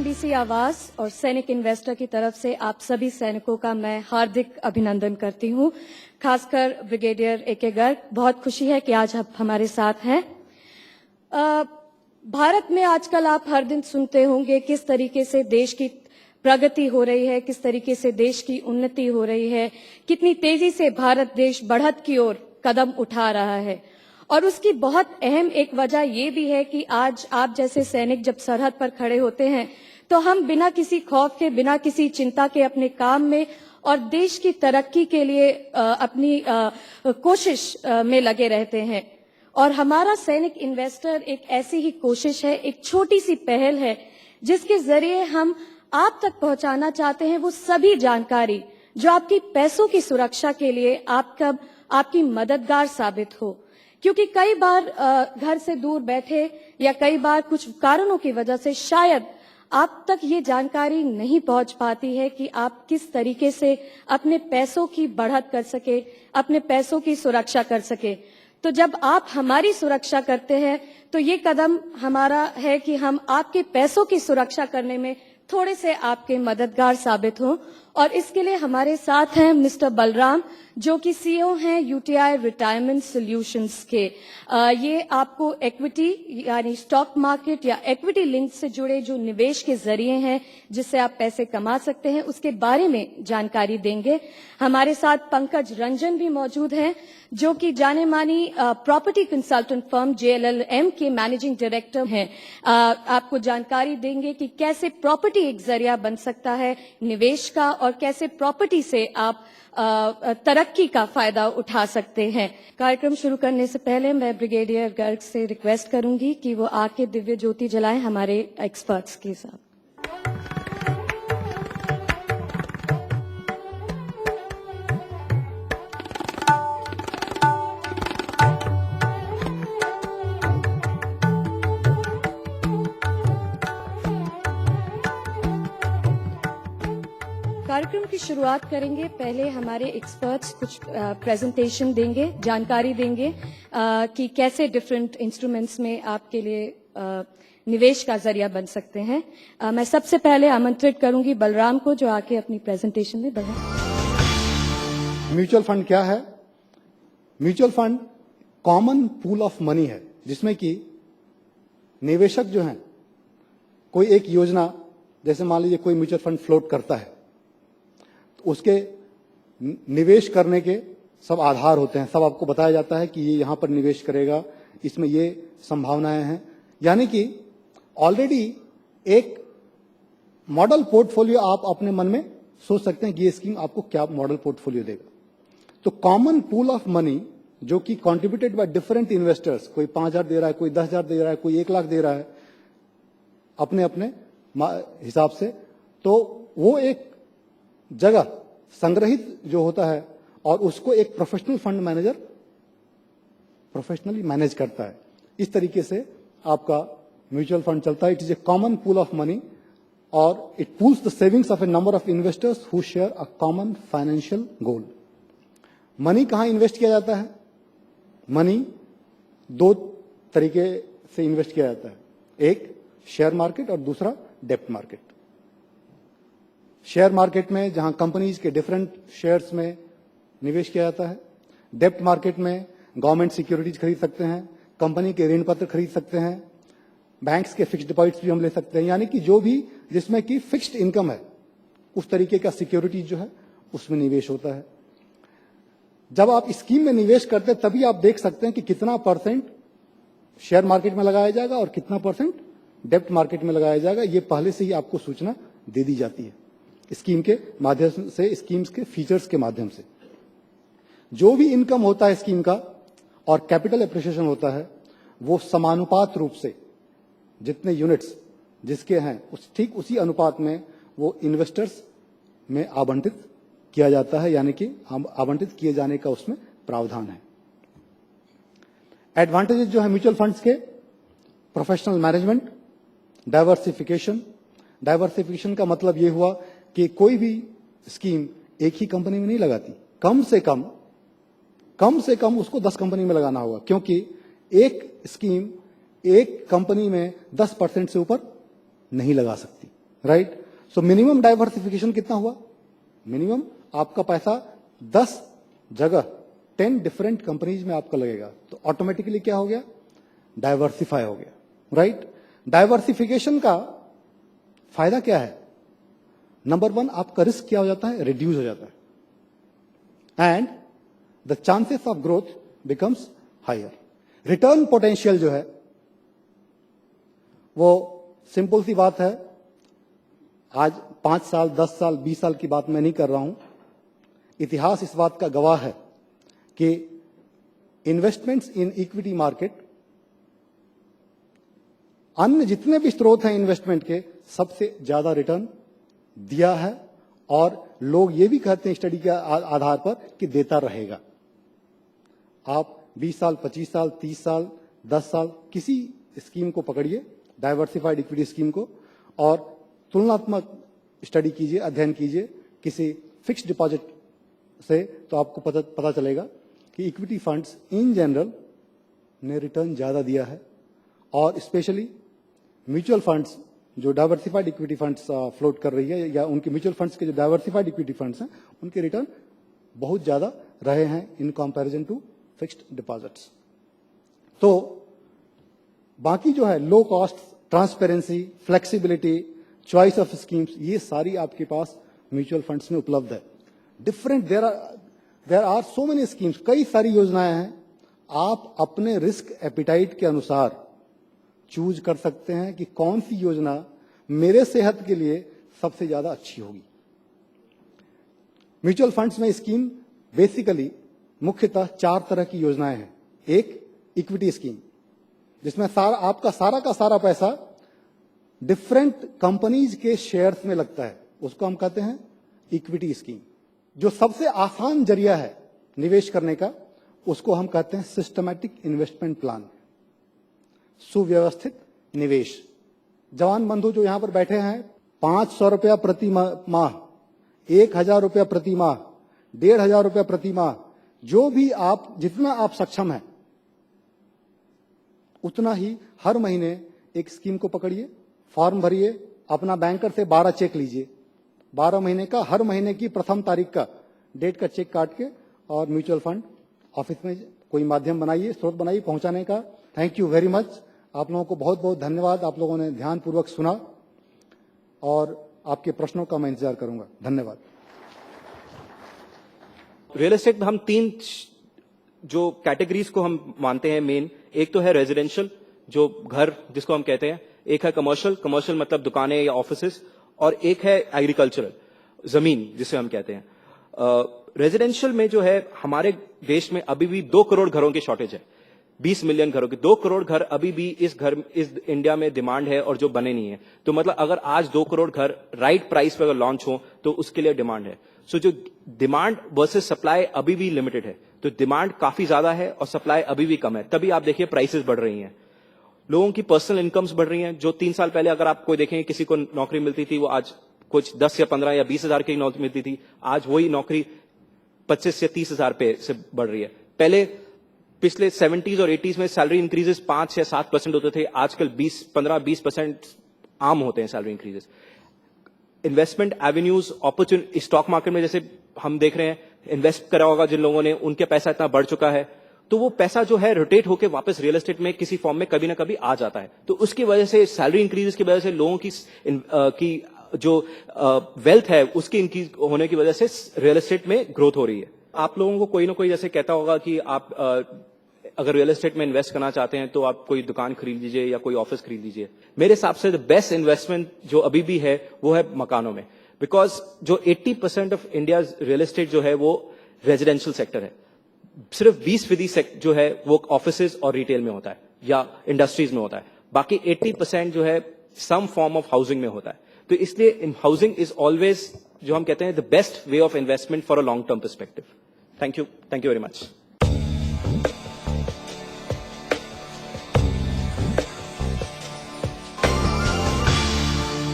NBC आवाज और सैनिक इन्वेस्टर की तरफ से आप सभी सैनिकों का मैं हार्दिक अभिनंदन करती हूं। खासकर ब्रिगेडियर ए.के. गर्ग, बहुत खुशी है कि आज आप हमारे साथ हैं। भारत में आजकल आप हर दिन सुनते होंगे किस तरीके से देश की प्रगति हो रही है, किस तरीके से देश की उन्नति हो रही है, कितनी तेजी से भारत देश बढ़त की ओर कदम उठा रहा है। और उसकी बहुत अहम एक वजह ये भी है कि आज आप जैसे सैनिक जब सरहद पर खड़े होते हैं तो हम बिना किसी खौफ के, बिना किसी चिंता के अपने काम में और देश की तरक्की के लिए अपनी कोशिश में लगे रहते हैं। और हमारा सैनिक इन्वेस्टर एक ऐसी ही कोशिश है, एक छोटी सी पहल है जिसके जरिए हम आप तक पहुंचाना चाहते हैं वो सभी जानकारी जो आपकी पैसों की सुरक्षा के लिए आपकी मददगार साबित हो। क्योंकि कई बार घर से दूर बैठे या कई बार कुछ कारणों की वजह से शायद आप तक ये जानकारी नहीं पहुंच पाती है कि आप किस तरीके से अपने पैसों की बढ़त कर सके, अपने पैसों की सुरक्षा कर सके। तो जब आप हमारी सुरक्षा करते हैं तो ये कदम हमारा है कि हम आपके पैसों की सुरक्षा करने में थोड़े से आपके मददगार साबित हों। और इसके लिए हमारे साथ हैं मिस्टर बलराम, जो कि सीईओ हैं यूटीआई रिटायरमेंट सॉल्यूशंस के। ये आपको इक्विटी यानी स्टॉक मार्केट या इक्विटी लिंक से जुड़े जो निवेश के जरिए हैं जिससे आप पैसे कमा सकते हैं उसके बारे में जानकारी देंगे। हमारे साथ पंकज रंजन भी मौजूद हैं, जो कि जाने मानी प्रॉपर्टी कंसल्टेंट फर्म JLLM के मैनेजिंग डायरेक्टर हैं। आपको जानकारी देंगे कि कैसे प्रॉपर्टी एक जरिया बन सकता है निवेश का और कैसे प्रॉपर्टी से आप तरक्की का फायदा उठा सकते हैं। कार्यक्रम शुरू करने से पहले मैं ब्रिगेडियर गर्ग से रिक्वेस्ट करूंगी कि वो आके दिव्य ज्योति जलाएं हमारे एक्सपर्ट्स के साथ। कार्यक्रम की शुरुआत करेंगे। पहले हमारे एक्सपर्ट्स कुछ प्रेजेंटेशन देंगे, जानकारी देंगे कि कैसे डिफरेंट इंस्ट्रूमेंट्स में आपके लिए निवेश का जरिया बन सकते हैं। मैं सबसे पहले आमंत्रित करूंगी बलराम को, जो आके अपनी प्रेजेंटेशन में बढ़ाएं। म्यूचुअल फंड क्या है? Mutual fund common pool of money है जिसमें कि निवेशक जो हैं, कोई एक योजना, जैसे मान लीजिए कोई म्यूचुअल फंड फ्लोट करता है, उसके निवेश करने के सब आधार होते हैं, सब आपको बताया जाता है कि ये यहां पर निवेश करेगा, इसमें ये संभावनाएं हैं। यानी कि ऑलरेडी एक मॉडल पोर्टफोलियो आप अपने मन में सोच सकते हैं कि ये स्कीम आपको क्या मॉडल पोर्टफोलियो देगा। तो कॉमन पूल ऑफ मनी जो कि कॉन्ट्रीब्यूटेड बाय डिफरेंट इन्वेस्टर्स, कोई 5,000 दे रहा है, कोई 10,000 दे रहा है, कोई 1 लाख दे रहा है अपने अपने हिसाब से, तो वो एक जगह संग्रहित जो होता है और उसको एक professional fund manager professionally manage करता है। इस तरीके से आपका म्यूचुअल फंड चलता है। It is a common pool of money और it pools the savings of a number of investors who share a common financial goal. Money कहां इन्वेस्ट किया जाता है? मनी 2 तरीके से इन्वेस्ट किया जाता है, एक शेयर मार्केट और दूसरा डेब्ट मार्केट। शेयर मार्केट में जहां कंपनीज के डिफरेंट शेयर्स में निवेश किया जाता है, डेब्ट मार्केट में गवर्नमेंट सिक्योरिटीज खरीद सकते हैं, कंपनी के ऋण पत्र खरीद सकते हैं, बैंक्स के फिक्स्ड डिपॉजिट्स भी हम ले सकते हैं। यानी कि जो भी जिसमें कि फिक्स्ड इनकम है उस तरीके का सिक्योरिटीज जो है उसमें निवेश होता है। जब आप स्कीम में निवेश करते हैं तभी आप देख सकते हैं कि कितना % शेयर मार्केट में लगाया जाएगा और कितना % डेब्ट मार्केट में लगाया जाएगा। ये पहले से ही आपको सूचना दे दी जाती है स्कीम के माध्यम से, स्कीम्स के फीचर्स के माध्यम से। जो भी इनकम होता है स्कीम का और कैपिटल एप्रिसिएशन होता है वो समानुपात रूप से जितने यूनिट्स जिसके हैं ठीक उसी अनुपात में वो इन्वेस्टर्स में आवंटित किया जाता है, यानी कि आवंटित किए जाने का उसमें प्रावधान है। एडवांटेजेस जो है म्यूचुअल फंड्स के, प्रोफेशनल मैनेजमेंट, डाइवर्सिफिकेशन। डाइवर्सिफिकेशन का मतलब ये हुआ कि कोई भी स्कीम एक ही कंपनी में नहीं लगाती, कम से कम उसको 10 कंपनी में लगाना होगा, क्योंकि एक स्कीम एक कंपनी में 10% से ऊपर नहीं लगा सकती। राइट? सो मिनिमम डाइवर्सिफिकेशन कितना हुआ? मिनिमम आपका पैसा 10 जगह 10 डिफरेंट कंपनीज में आपका लगेगा, तो ऑटोमेटिकली क्या हो गया? डाइवर्सिफाई हो गया, राइट? डाइवर्सिफिकेशन का फायदा क्या है? नंबर 1, आपका रिस्क क्या हो जाता है? रिड्यूस हो जाता है, and the chances of growth becomes higher. Return potential जो है वो सिंपल सी बात है, आज 5 साल 10 साल 20 साल की बात मैं नहीं कर रहा हूं, इतिहास इस बात का गवाह है कि इन्वेस्टमेंट्स इन इक्विटी मार्केट, अन्य जितने भी स्रोत हैं इन्वेस्टमेंट के, सबसे ज्यादा रिटर्न दिया है, और लोग ये भी कहते हैं स्टडी के आधार पर कि देता रहेगा। आप 20 साल 25 साल 30 साल 10 साल किसी स्कीम को पकड़िए, डाइवर्सिफाइड इक्विटी स्कीम को, और तुलनात्मक स्टडी कीजिए, अध्ययन कीजिए किसी फिक्स्ड डिपॉजिट से, तो आपको पता चलेगा कि इक्विटी फंड्स इन जनरल ने रिटर्न ज्यादा दिया है, और स्पेशली म्यूचुअल फंड्स जो डाइवर्सिफाइड इक्विटी फंड्स फ्लोट कर रही है, या उनके म्यूचुअल फंड्स के जो डाइवर्सिफाइड इक्विटी फंड्स हैं, उनके रिटर्न बहुत ज्यादा रहे हैं in comparison to fixed deposits. तो बाकी जो है low cost, transparency, flexibility, choice of schemes, ये सारी आपके पास म्यूचुअल फंड्स में उपलब्ध है। Different there are so many schemes, कई सारी योजनाएं हैं। आप अपने रिस्क एपिटाइट के अनुसार चूज कर सकते हैं कि कौन सी योजना मेरे सेहत के लिए सबसे ज्यादा अच्छी होगी। म्यूचुअल फंड्स में स्कीम बेसिकली मुख्यतः 4 तरह की योजनाएं हैं। एक इक्विटी स्कीम, जिसमें आपका सारा का सारा पैसा डिफरेंट कंपनीज के शेयर्स में लगता है, उसको हम कहते हैं इक्विटी स्कीम। जो सबसे आसान जरिया है निवेश करने का, उसको हम कहते हैं सिस्टमैटिक इन्वेस्टमेंट प्लान, सुव्यवस्थित निवेश। जवान बंधु जो यहां पर बैठे हैं, 500 रुपया प्रति माह, 1000 रुपया प्रति माह, 1500 रुपया प्रति माह, जो भी आप जितना आप सक्षम हैं उतना ही हर महीने एक स्कीम को पकड़िए, फॉर्म भरिए, अपना बैंकर से 12 चेक लीजिए, 12 महीने का, हर महीने की प्रथम तारीख का डेट का चेक काट के, और म्यूचुअल फंड ऑफिस में कोई माध्यम बनाइए, स्रोत बनाइए पहुंचाने का। Thank you very much. आप लोगों को बहुत बहुत धन्यवाद, आप लोगों ने ध्यानपूर्वक सुना, और आपके प्रश्नों का मैं इंतजार करूंगा। धन्यवाद। रियल एस्टेट में हम 3 जो कैटेगरीज को हम मानते हैं मेन, एक तो है रेजिडेंशियल, जो घर जिसको हम कहते हैं, एक है कमर्शियल मतलब दुकानें या ऑफिसेज, और एक है एग्रीकल्चरल, जमीन जिसे हम कहते हैं। रेजिडेंशियल में जो है हमारे देश में अभी भी 2 करोड़ घरों की शॉर्टेज है, 20 मिलियन घरों की। 2 करोड़ घर अभी भी इस इंडिया में डिमांड है, और जो बने नहीं है। तो मतलब अगर आज 2 करोड़ घर राइट प्राइस पर अगर लॉन्च हो तो उसके लिए डिमांड है। सो जो डिमांड वर्सेस सप्लाई अभी भी लिमिटेड है, तो डिमांड काफी ज्यादा है और सप्लाई अभी भी कम है, तभी आप देखिए प्राइसेस बढ़ रही हैं। लोगों की पर्सनल इनकम्स बढ़ रही हैं। जो 3 साल पहले अगर आप कोई देखें किसी को नौकरी मिलती थी, वो आज कुछ 10 या 15 या 20 हजार की नौकरी मिलती थी, आज वही नौकरी 25 या 30 हजार पे से बढ़ रही है। पहले पिछले 70s और 80s में सैलरी इंक्रीजेस 5 या 7% होते थे, आजकल 15-20% आम होते हैं salary increases. Investment avenues, opportunity, stock market में जैसे हम देख रहे हैं, इन्वेस्ट करा होगा जिन लोगों ने, उनके पैसा इतना बढ़ चुका है, तो वो पैसा जो है रोटेट होकर वापस रियल एस्टेट में किसी फॉर्म में कभी ना कभी आ जाता है। तो उसकी वजह से, सैलरी इंक्रीजेस की वजह से लोगों की जो वेल्थ है उसकी इंक्रीज होने की वजह से रियल एस्टेट में ग्रोथ हो रही है। आप लोगों को कोई ना कोई जैसे कहता होगा कि आप अगर रियल एस्टेट में इन्वेस्ट करना चाहते हैं तो आप कोई दुकान खरीद लीजिए या कोई ऑफिस खरीद लीजिए। मेरे हिसाब से द बेस्ट इन्वेस्टमेंट जो अभी भी है वो है मकानों में, बिकॉज जो 80% ऑफ इंडिया रियल एस्टेट जो है वो रेजिडेंशियल सेक्टर है। सिर्फ 20% जो है वो ऑफिसेज और रिटेल में होता है या इंडस्ट्रीज में होता है, बाकी 80% जो है सम फॉर्म ऑफ हाउसिंग में होता है। तो इसलिए हाउसिंग इज ऑलवेज, जो हम कहते हैं, the best way of investment for a long term perspective. Thank you very much.